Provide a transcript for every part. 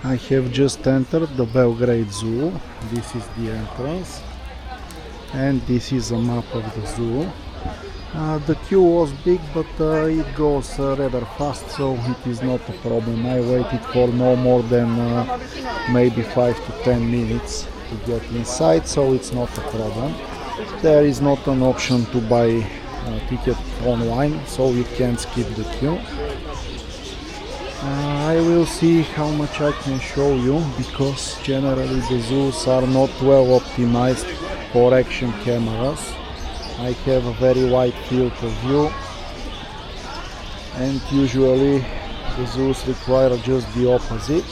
I have just entered the Belgrade Zoo. This is the entrance, and this is a map of the zoo. The queue was big, but it goes rather fast, so it is not a problem. I waited for no more than maybe 5 to 10 minutes to get inside, so it's not a problem. There is not an option to buy a ticket online, so you can skip the queue. I will see how much I can show you, because generally the zoos are not well optimized for action cameras. I have a very wide field of view, and usually the zoos require just the opposite.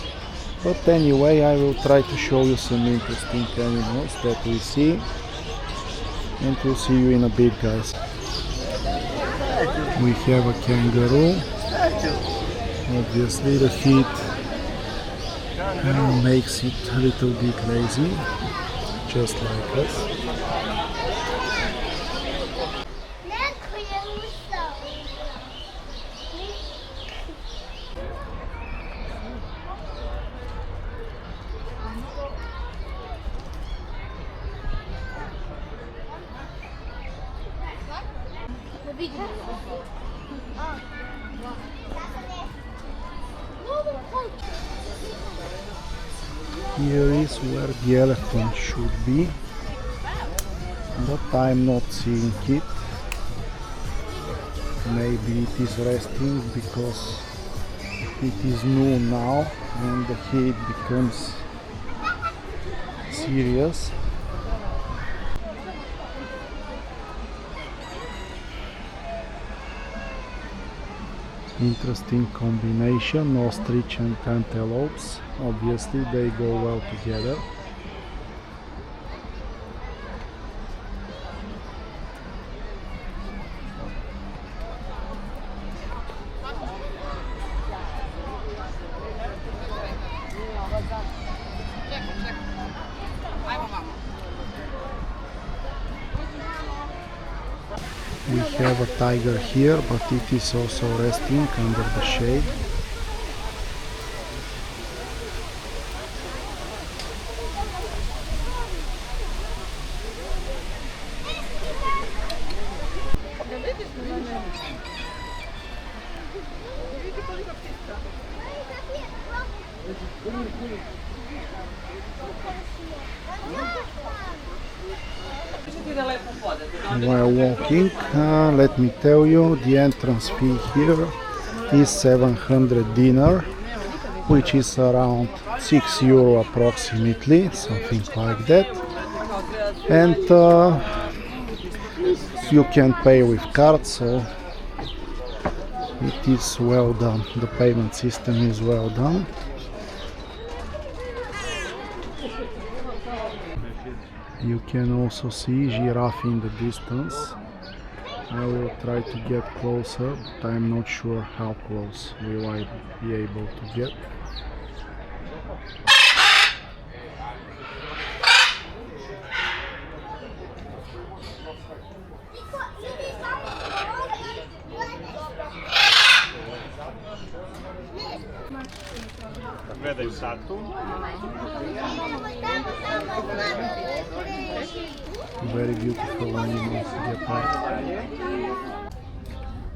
But anyway, I will try to show you some interesting animals that we see, and we'll see you in a bit, guys. We have a kangaroo. Obviously the heat makes it a little bit lazy, just like us. Here is where the elephant should be, but I'm not seeing it. Maybe it is resting because it is noon now and the heat becomes serious. Interesting combination, ostrich and antelopes. Obviously they go well together. We have a tiger here, but it is also resting under the shade. While walking, let me tell you, the entrance fee here is 700 dinar, which is around 6 euro approximately, something like that. And you can pay with card, so it is well done. The payment system is well done. You can also see giraffe in the distance. I will try to get closer, but I'm not sure how close will I be able to get. Very beautiful animals, gepard.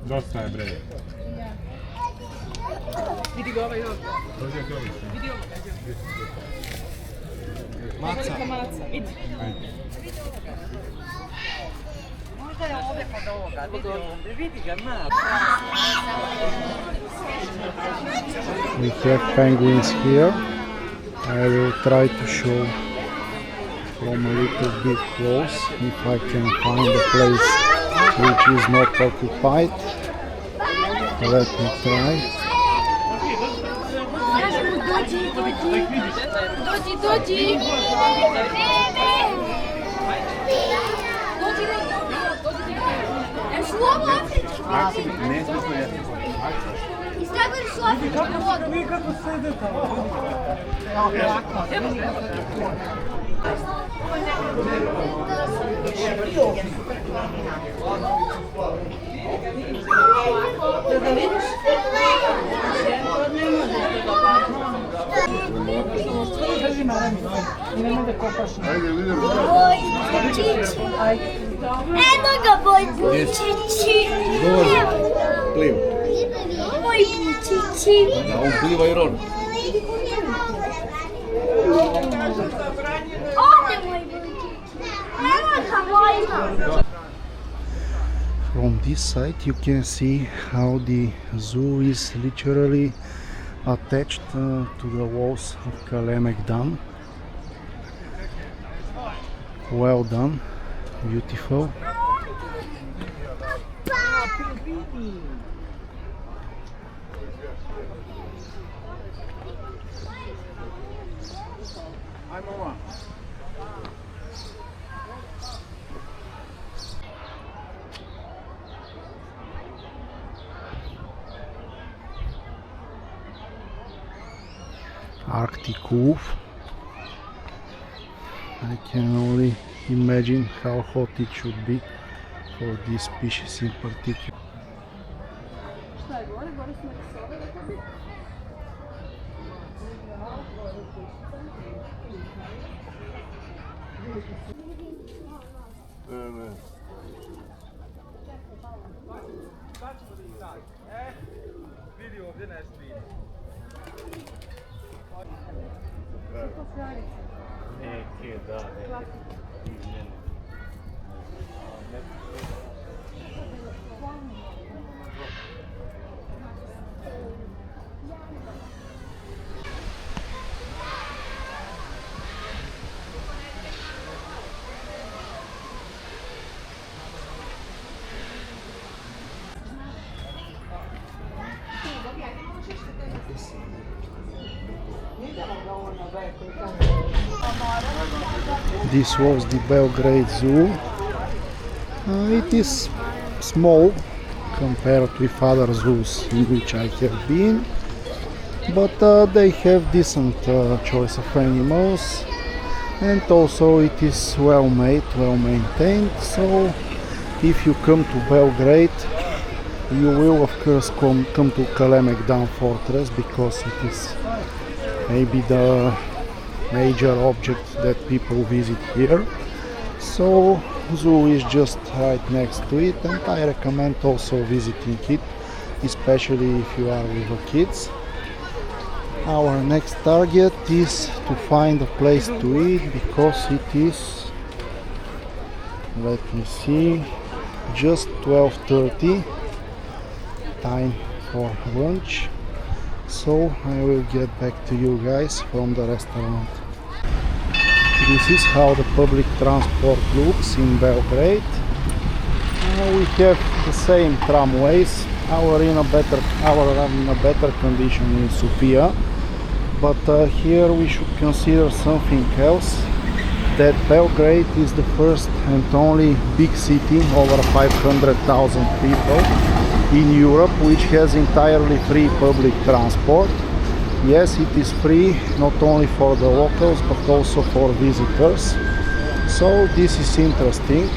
Dosta je bre. Vidi ga ovaj ovdje. Vidi ovo. Maca. Vidi. Možda je ovdje kod ovoga. Vidi ga, maca. We have penguins here. I will try to show from a little bit close if I can find a place which is not occupied. Let me try. Boj Bučići. Eno ga Boj Bučići. Pliva. Boj Bučići. Da, on pliva i on. Ode moj Bučići. Eno ga Bojna. From this side you can see how the zoo is literally attached to the walls of Kalemegdan. Well done, beautiful. Arctic wolf. I can only imagine how hot it should be for this species in particular. This was the Belgrade Zoo. It is small compared with other zoos in which I have been, but they have decent choice of animals, and also it is well made, well maintained. So if you come to Belgrade, you will of course come to Kalemegdan fortress, because it is maybe the major object that people visit here. So zoo is just right next to it, and I recommend also visiting it, especially if you are with the kids. Our next target is to find a place to eat, because it is, let me see, just 12:30, time for lunch. So I will get back to you guys from the restaurant. This is how the public transport looks in Belgrade. We have the same tramways. Our are in a better condition in Sofia, but here we should consider something else. That Belgrade is the first and only big city, over 500,000 people, in Europe, which has entirely free public transport. Yes, it is free not only for the locals but also for visitors. So this is interesting,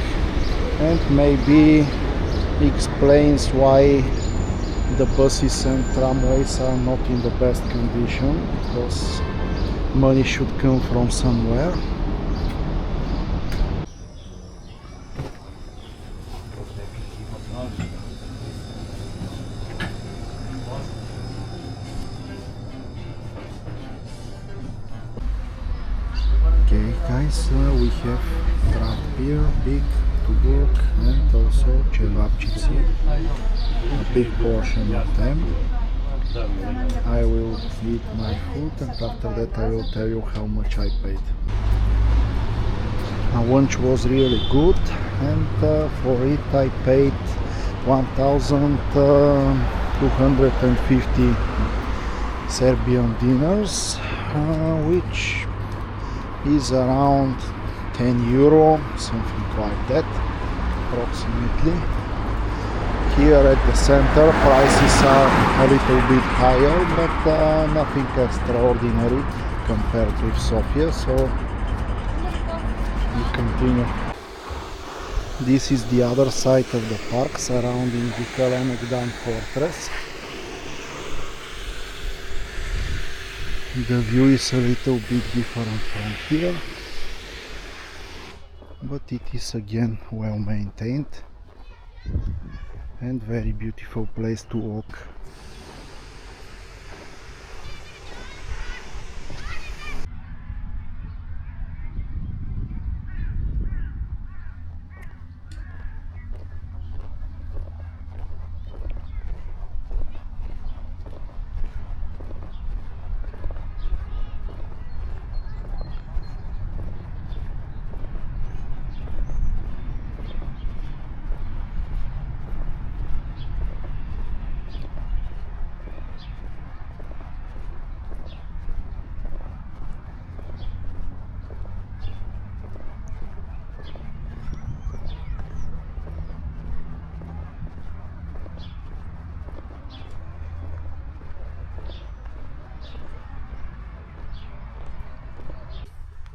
and maybe explains why the buses and tramways are not in the best condition, because money should come from somewhere. Okay guys, we have draft beer, big tubuk, and also cevapcici, a big portion of them. I will eat my food, and after that I will tell you how much I paid. Lunch was really good, and for it I paid 1,250 Serbian dinars, which is around 10 euro, something like that, approximately. Here at the center prices are a little bit higher, but nothing extraordinary compared with Sofia, so we continue. This is the other side of the park surrounding the Kalemegdan fortress. The view is a little bit different from here, but it is again well maintained and very beautiful place to walk.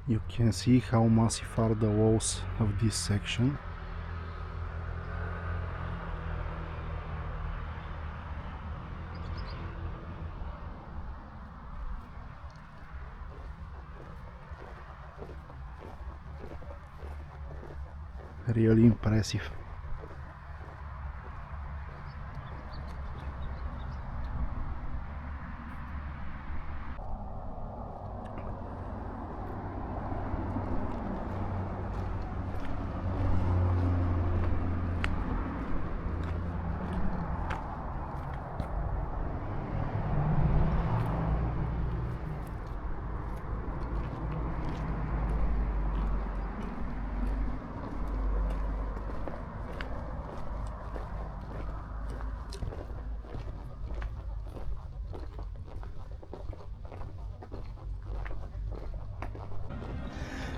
You can see how massive are the walls of this section. Really impressive.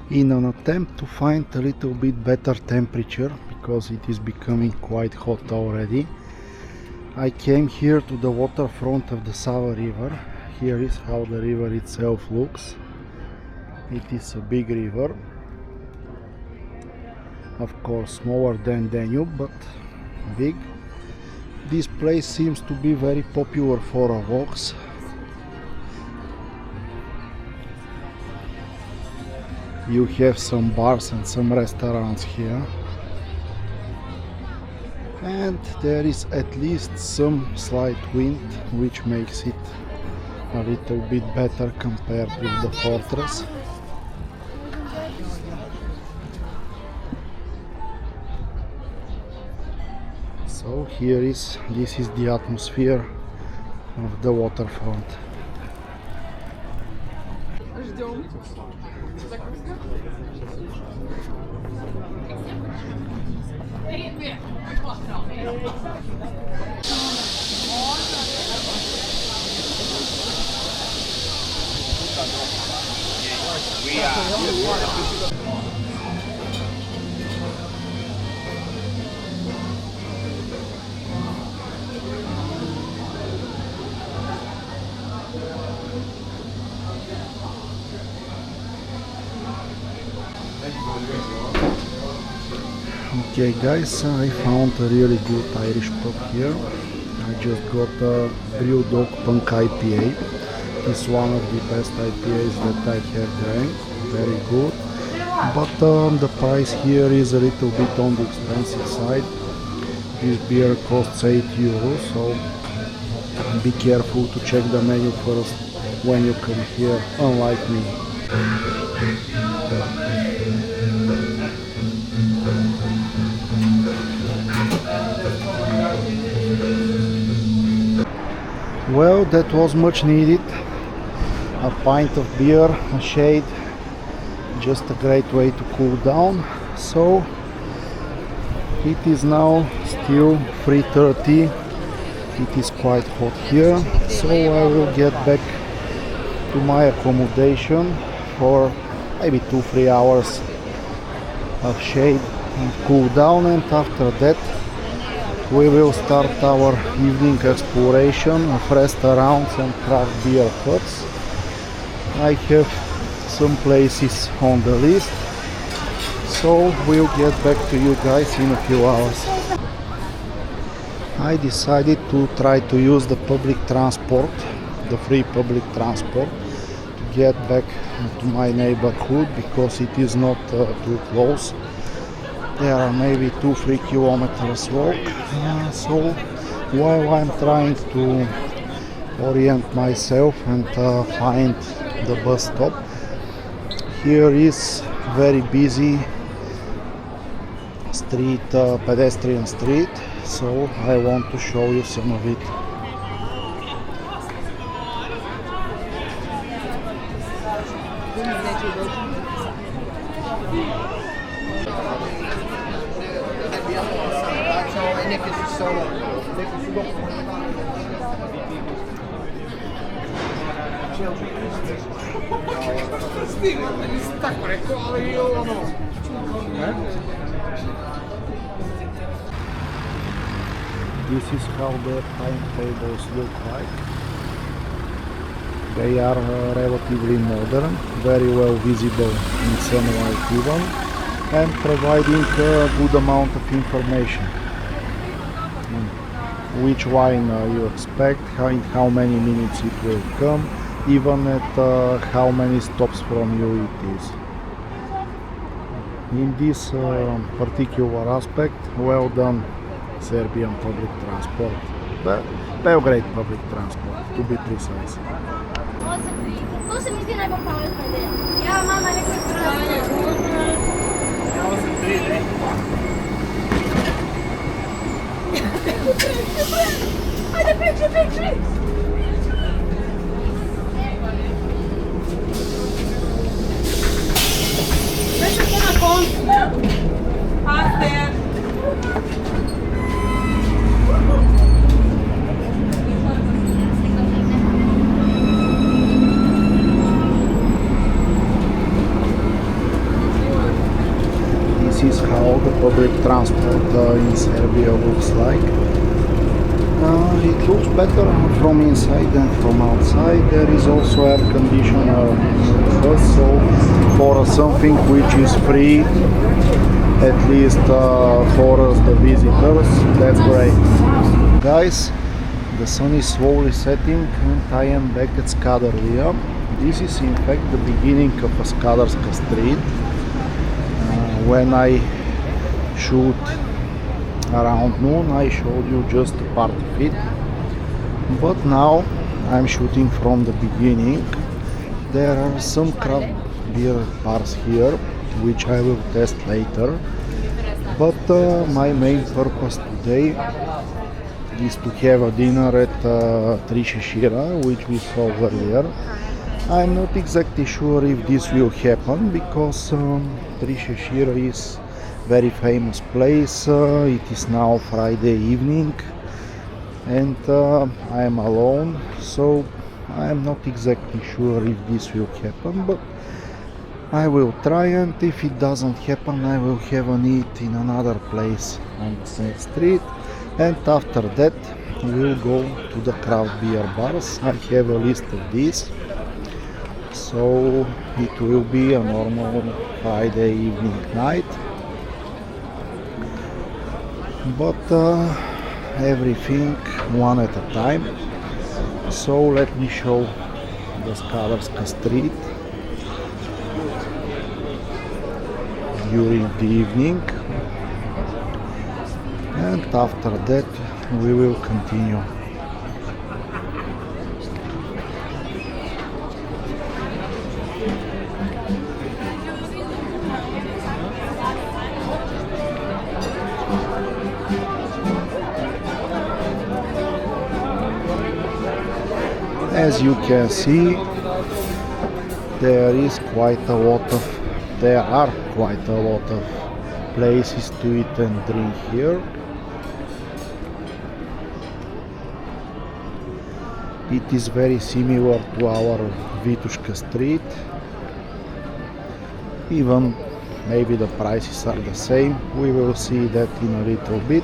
In an attempt to find a little bit better temperature, because it is becoming quite hot already, I came here to the waterfront of the Sava river. Here is how the river itself looks. It is a big river, of course smaller than Danube, but big. This place seems to be very popular for walks. You have some bars and some restaurants here, and there is at least some slight wind, which makes it a little bit better compared with the fortress. So this is the atmosphere of the waterfront. Okay guys, I found a really good Irish pub here. I just got a Brewdog Punk IPA. It's one of the best IPAs that I have drank, very good. But the price here is a little bit on the expensive side. This beer costs 8 euros, so be careful to check the menu first when you come here, unlike me. Well, that was much needed. A pint of beer, a shade, just a great way to cool down. So it is now still 3:30. It is quite hot here, so I will get back to my accommodation for maybe 2-3 hours of shade and cool down, and after that we will start our evening exploration of restaurants and craft beer huts. I have some places on the list, so we'll get back to you guys in a few hours. I decided to try to use the public transport, the free public transport, get back to my neighborhood because it is not too close. There are maybe 2-3 kilometers walk. So while I'm trying to orient myself and find the bus stop, here is very busy street, pedestrian street, so I want to show you some of it. This is how the timetables look like. They are relatively modern, very well visible in sunlight even, and providing a good amount of information. Which line you expect, in how many minutes it will come, even at how many stops from you it is. In this particular aspect, well done Serbian public transport, Belgrade public transport to be precise. To se mi zdi najbolj pametna ideja. Ja, mama, nekaj krasno. Ajde, priči! Već je to na koncu, ne? Aster! This is how the public transport in Serbia looks like. It looks better from inside than from outside. There is also air conditioner in the bus, so for something which is free, at least for us the visitors, that's great. Guys, the sun is slowly setting and I am back at Skadarlija. This is in fact the beginning of a Skadarska street. When I shoot around noon, I showed you just a part of it, but now I'm shooting from the beginning. There are some craft beer bars here, which I will test later, but my main purpose today is to have a dinner at Trisheshira, which we saw earlier. I'm not exactly sure if this will happen because Trisheshira is very famous place. It is now Friday evening and I am alone, so I am not exactly sure if this will happen, but I will try, and if it doesn't happen I will have an eat in another place on the same street, and after that we'll go to the craft beer bars. I have a list of these, so it will be a normal Friday evening night, but everything one at a time. So let me show the Skadarska street during the evening, and after that we will continue. As you can see, there are quite a lot of places to eat and drink here. It is very similar to our Vituška street. Even maybe the prices are the same. We will see that in a little bit.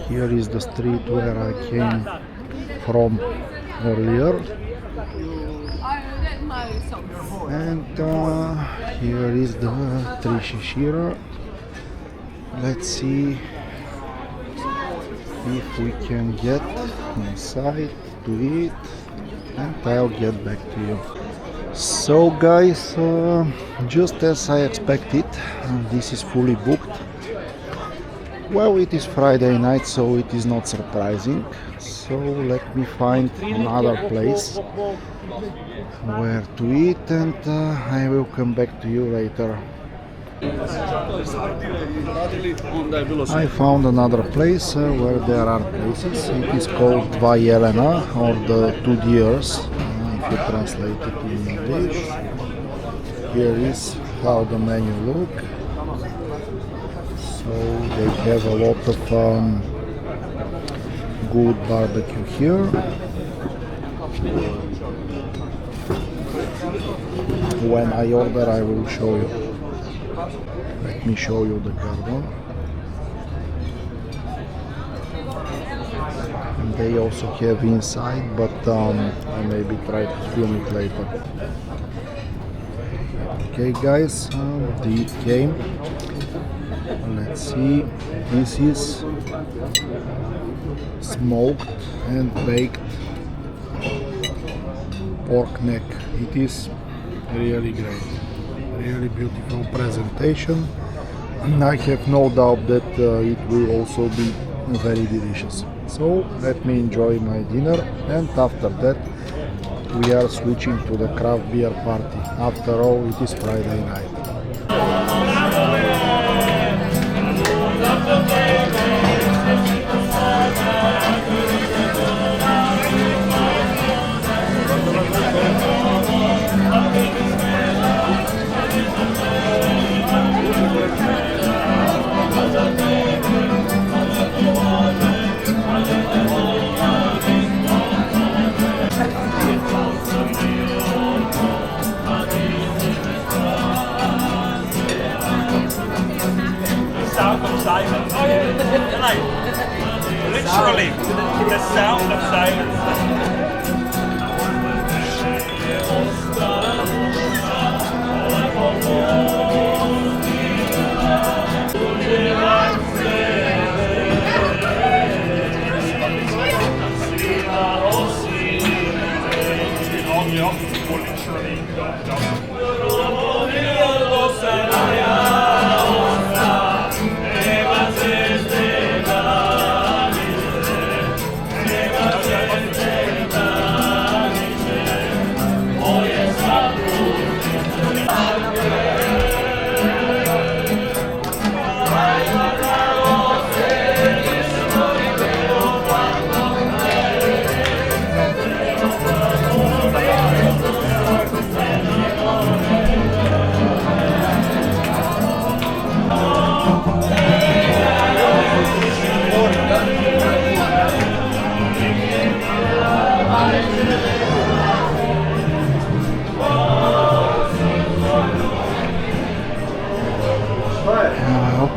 Here is the street where I came from earlier. And here is the Trishishira. Let's see if we can get inside to eat, and I'll get back to you. So guys, just as I expected, this is fully booked. Well, it is Friday night, so it is not surprising. So let me find another place where to eat, and I will come back to you later. I found another place where there are places. It is called Dva Jelena, or the 2 deers, if you translate it in English. Here is how the menu look. So they have a lot of good barbecue here. When I order, I will show you. Let me show you the garden. And they also have inside, but I maybe try to film it later. Okay guys, the eat came. Let's see, this is smoked and baked pork neck. It is really great, really beautiful presentation. I have no doubt that it will also be very delicious. So let me enjoy my dinner, and after that we are switching to the craft beer party. After all, it is Friday night. Literally, the sound of silence.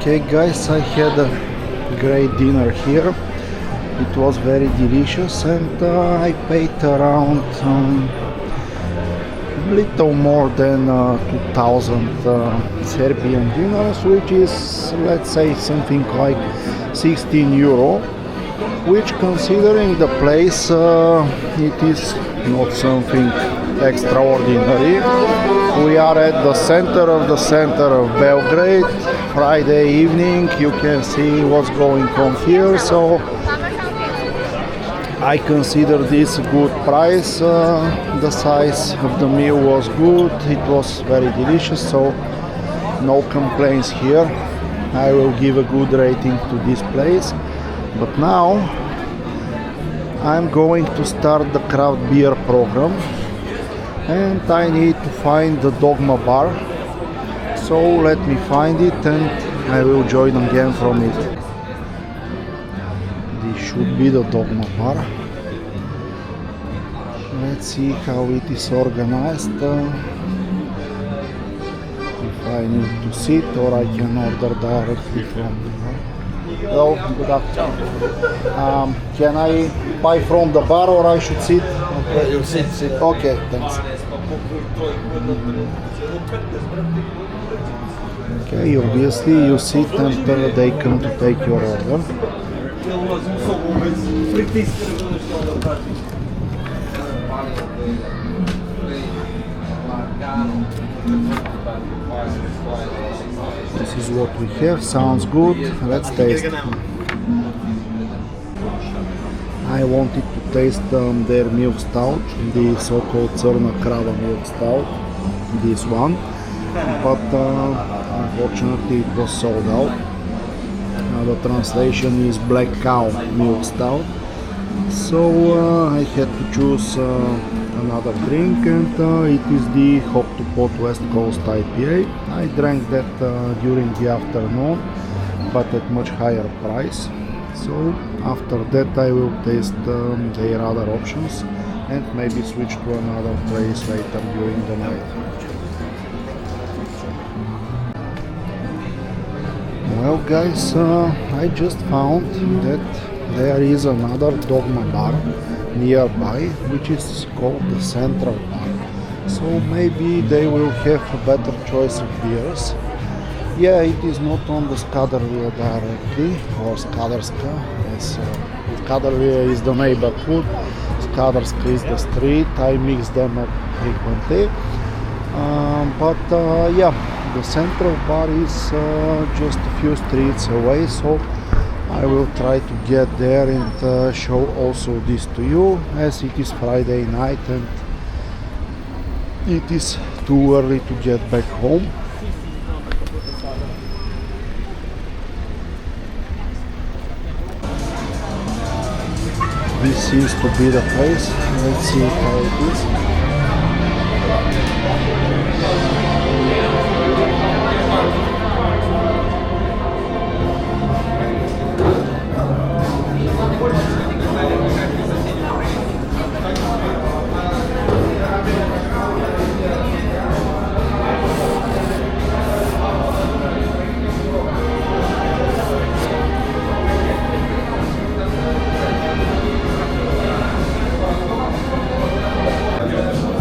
Okay guys, I had a great dinner here. It was very delicious, and I paid around little more than 2000 Serbian dinars, which is, let's say, something like 16 euro, which, considering the place, it is not something extraordinary. We are at the center of Belgrade. Friday evening, you can see what's going on here, so I consider this a good price. The size of the meal was good, it was very delicious, so no complaints here. I will give a good rating to this place. But now I'm going to start the craft beer program, and I need to find the Dogma bar. So let me find it, and I will join again from it. This should be the Dogma bar. Let's see how it is organized. If I need to sit, or I can order directly from the bar. Hello, good afternoon. Can I buy from the bar or I should sit? You sit. Okay, thanks. Okay, obviously you sit and they come to take your order. This is what we have, sounds good, let's taste. I wanted to taste their milk stout, the so-called Crna Krava milk stout, this one, but unfortunately it was sold out. The translation is black cow milk stout, so I had to choose another drink, and it is the Hop to Pot West Coast IPA. I drank that during the afternoon, but at much higher price. So after that I will taste their other options and maybe switch to another place later during the night. Well guys, I just found that there is another Dogma bar nearby, which is called the Central Bar. So maybe they will have a better choice of beers. Yeah, it is not on the Skadarlija directly, or Skadarska, as Skadarlija is the neighborhood, Skadarska is the street. I mix them up frequently. Yeah, the Central Bar is just a few streets away, so I will try to get there and show also this to you, as it is Friday night and it is too early to get back home. This seems to be the place. Let's see how it is.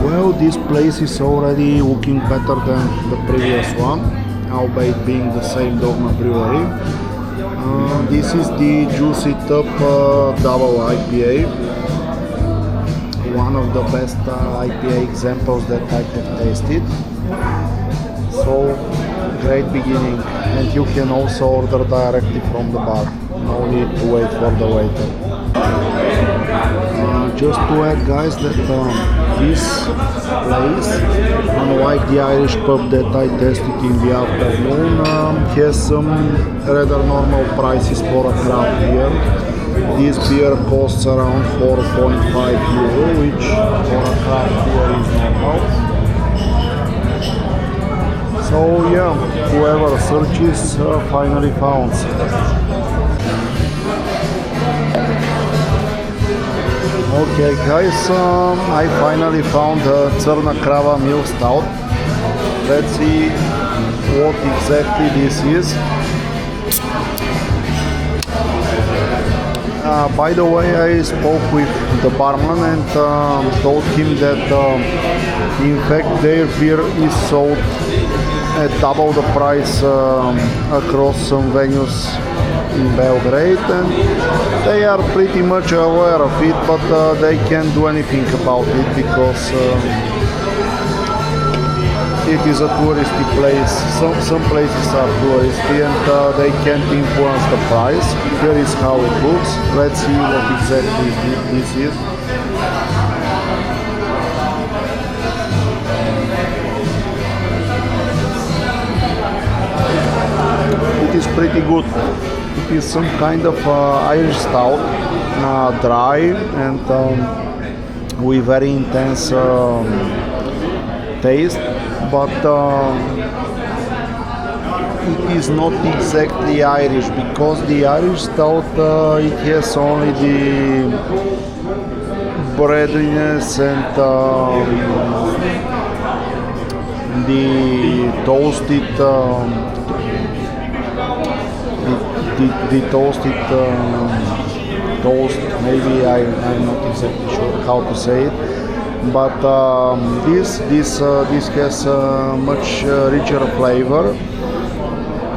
Well, this place is already looking better than the previous one, albeit being the same Dogma brewery. This is the Juicy Top Double IPA, one of the best IPA examples that I have tasted. So, great beginning, and you can also order directly from the bar, no need to wait for the waiter. Just to add guys that this place, unlike the Irish pub that I tested in the afternoon, has some rather normal prices for a craft beer. This beer costs around 4.5 euro, which for a craft beer is normal. So yeah, whoever searches finally found. Okay guys, I finally found the Crna Krava milk stout. Let's see what exactly this is. By the way, I spoke with the barman and told him that in fact their beer is sold at double the price across some venues in Belgrade, and they are pretty much aware of it, but they can't do anything about it because it is a touristy place. Some places are touristy and they can't influence the price. Here is how it looks. Let's see what exactly this is. It is pretty good. It is some kind of Irish stout, dry and with very intense taste, but it is not exactly Irish, because the Irish stout it has only the breadiness and the toasted the toasted toast. Maybe I'm not exactly sure how to say it, but this has much richer flavor,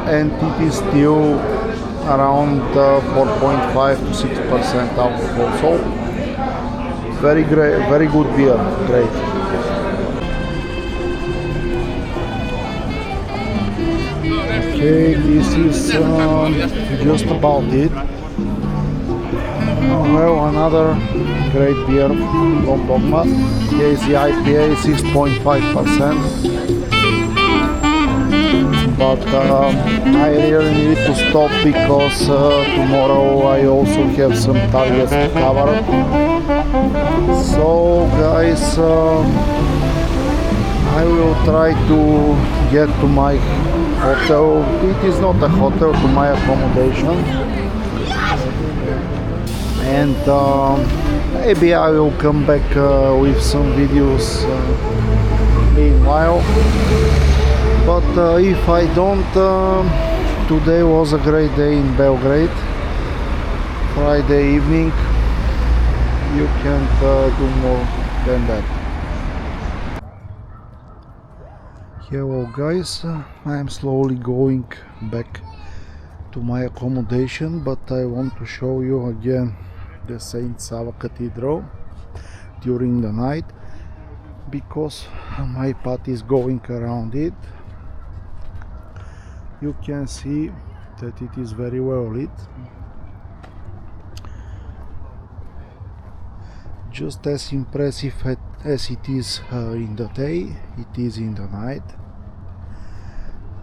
and it is still around 4.5 to 6% alcohol. So very great, very good beer. Great. Okay, this is just about it. Well, another great beer from Dogma. Here is the IPA, 6.5%. But I really need to stop because tomorrow I also have some targets to cover. So guys, I will try to get to my hotel. It is not a hotel, to my accommodation, and maybe I will come back with some videos meanwhile. But if I don't, today was a great day in Belgrade. Friday evening, you can't do more than that. Hello guys, I am slowly going back to my accommodation, but I want to show you again the Saint Sava Cathedral during the night, because my path is going around it. You can see that it is very well lit, just as impressive as it is in the day, it is in the night.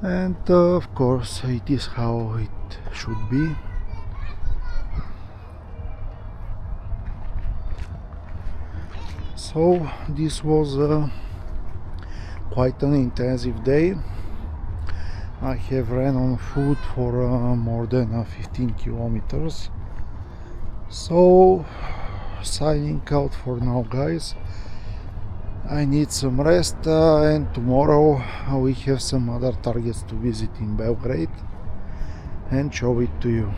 And of course it is how it should be. So this was quite an intensive day. I have ran on foot for more than 15 kilometers. So signing out for now guys. I need some rest, and tomorrow we have some other targets to visit in Belgrade and show it to you.